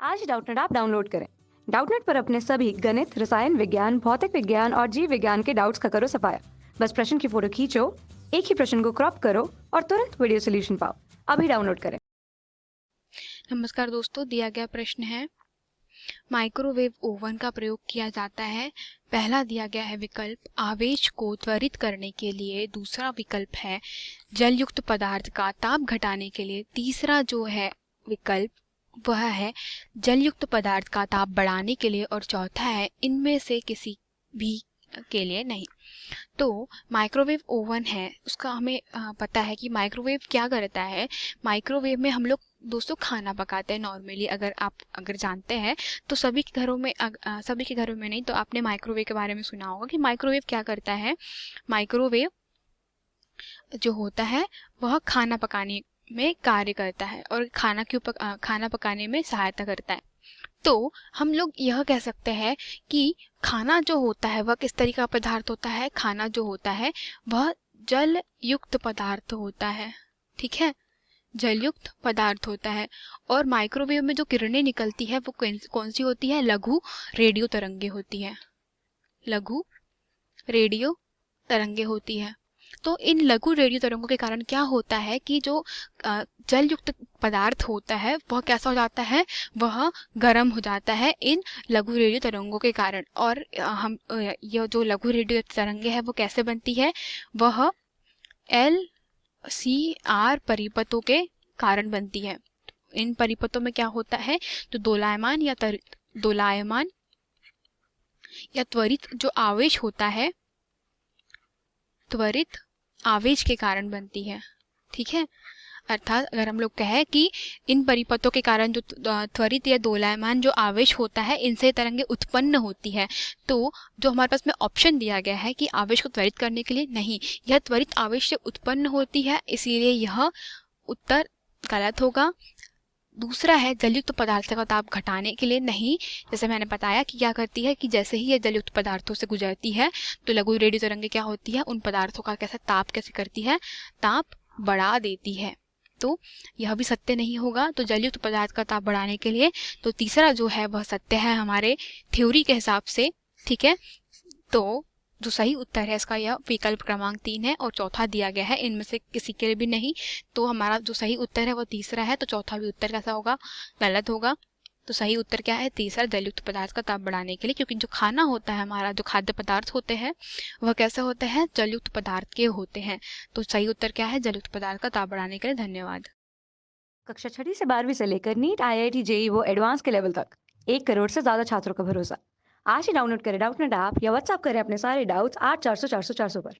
आज ही Doubtnut app download करें। Doubtnut पर अपने सभी गणित, रसायन विज्ञान, भौतिक विज्ञान और जीव विज्ञान के डाउट्स का करो सफाया। बस प्रश्न की फोटो खींचो, एक ही प्रश्न को क्रॉप करो और तुरंत वीडियो सोल्यूशन पाओ। अभी डाउनलोड करें। नमस्कार दोस्तों, दिया गया प्रश्न है माइक्रोवेव ओवन का प्रयोग किया जाता है। पहला दिया गया है विकल्प आवेश को त्वरित करने के लिए, दूसरा विकल्प है जलयुक्त पदार्थ का ताप घटाने के लिए, तीसरा जो है विकल्प वह है जलयुक्त पदार्थ का ताप बढ़ाने के लिए और चौथा है इनमें से किसी भी के लिए नहीं। तो माइक्रोवेव ओवन है उसका हमें पता है कि माइक्रोवेव क्या करता है। माइक्रोवेव में हम लोग दोस्तों खाना पकाते हैं नॉर्मली। अगर जानते हैं तो सभी के घरों में सभी के घरों में नहीं तो आपने माइक्रोवेव के बारे में सुना होगा कि माइक्रोवेव क्या करता है। माइक्रोवेव जो होता है वह खाना पकाने में कार्य करता है और खाना पकाने में सहायता करता है। तो हम लोग यह कह सकते हैं कि खाना जो होता है वह किस तरीके का पदार्थ होता है। खाना जो होता है वह जल युक्त पदार्थ होता है, ठीक है, जलयुक्त पदार्थ होता है। और माइक्रोवेव में जो किरणें निकलती है वो कौन सी होती है? लघु रेडियो तरंगे होती है, लघु रेडियो तरंगे होती है। तो इन लघु रेडियो तरंगों के कारण क्या होता है कि जो जल युक्त पदार्थ होता है वह कैसा हो जाता है? वह गर्म हो जाता है इन लघु रेडियो तरंगों के कारण। और यह जो लघु रेडियो तरंगे है वो कैसे बनती है? वह LCR परिपथों के कारण बनती है। इन परिपथों में क्या होता है? तो दोलायमान या त्वरित जो आवेश होता है, त्वरित आवेश के कारण बनती है, ठीक है। अर्थात अगर हम लोग कहें कि इन परिपथों के कारण जो त्वरित या दोलायमान जो आवेश होता है इनसे तरंगे उत्पन्न होती है, तो जो हमारे पास में ऑप्शन दिया गया है कि आवेश को त्वरित करने के लिए नहीं, यह त्वरित आवेश से उत्पन्न होती है, इसीलिए यह उत्तर गलत होगा। दूसरा है जलयुक्त पदार्थ का ताप घटाने के लिए नहीं। जैसे मैंने बताया कि क्या करती है कि जैसे ही ये जलयुक्त पदार्थों से गुजरती है तो लघु रेडियो तरंगे क्या होती है, उन पदार्थों का कैसे करती है? ताप बढ़ा देती है। तो यह भी सत्य नहीं होगा। तो जलयुक्त पदार्थ का ताप बढ़ाने के लिए तो तीसरा जो है वह सत्य है हमारे थ्योरी के हिसाब से, ठीक है। तो जो सही उत्तर है इसका यह विकल्प क्रमांक 3 है और चौथा दिया गया है इनमें से किसी के लिए भी नहीं। तो हमारा जो सही उत्तर है वह तीसरा है, तो चौथा भी उत्तर कैसा होगा? गलत होगा। तो सही उत्तर क्या है? तीसरा, जलयुक्त पदार्थ का ताप बढ़ाने के लिए, क्योंकि जो खाना होता है हमारा, जो खाद्य पदार्थ होते हैं वह कैसे होते हैं? जलयुक्त पदार्थ के होते हैं। तो सही उत्तर क्या है? जलयुक्त पदार्थ का ताप बढ़ाने के लिए। धन्यवाद। कक्षा 6 से 12वीं से लेकर नीट, IIT, JEE वो एडवांस के लेवल तक 1 करोड़ से ज्यादा छात्रों का भरोसा। आज ही डाउनलोड करें डाउटनेट ऐप या व्हाट्सएप करें अपने सारे डाउट्स 8400 400 400 पर।